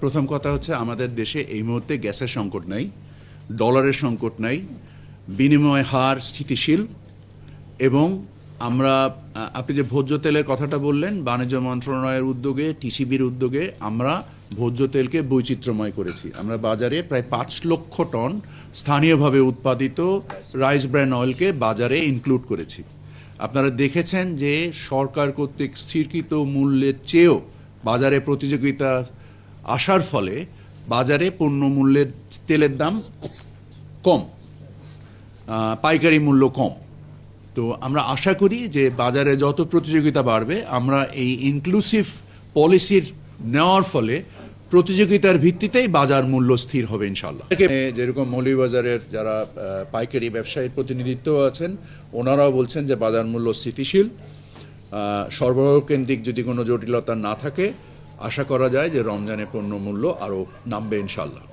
প্রথম কথা হচ্ছে আমাদের দেশে এই মুহূর্তে গ্যাসের সংকট নাই, ডলারের সংকট নাই, বিনিময় হার স্থিতিশীল এবং আমরা আপনি যে ভোজ্য তেলের কথাটা বললেন, বাণিজ্য মন্ত্রণালয়ের উদ্যোগে, টিসিবির উদ্যোগে আমরা ভোজ্য তেলকে বৈচিত্র্যময় করেছি। আমরা বাজারে প্রায় 5 লক্ষ টন স্থানীয়ভাবে উৎপাদিত রাইস ব্র্যান অয়েলকে বাজারে ইনক্লুড করেছি। আপনারা দেখেছেন যে সরকার কর্তৃক স্থিরকৃত মূল্যের চেয়েও বাজারে প্রতিযোগিতা আসার ফলে বাজারে পণ্য মূল্যের তেলের দাম কম, পাইকারি মূল্য কম। তো আমরা আশা করি যে বাজারে যত প্রতিযোগিতা বাড়বে আমরা এই ইনক্লুসিভ পলিসির নেওয়ার ফলে প্রতিযোগিতার ভিত্তিতেই বাজার মূল্য স্থির হবে ইনশাল্লাহ। যেরকম মৌলভীবাজারের যারা পাইকারি ব্যবসায়ীর প্রতিনিধিত্ব আছেন ওনারাও বলছেন যে বাজার মূল্য স্থিতিশীল, সরবরাহ কেন্দ্রিক যদি কোনো জটিলতা না থাকে আশা করা যায় যে রমজানে পণ্য মূল্য আরও নামবে ইনশাল্লাহ।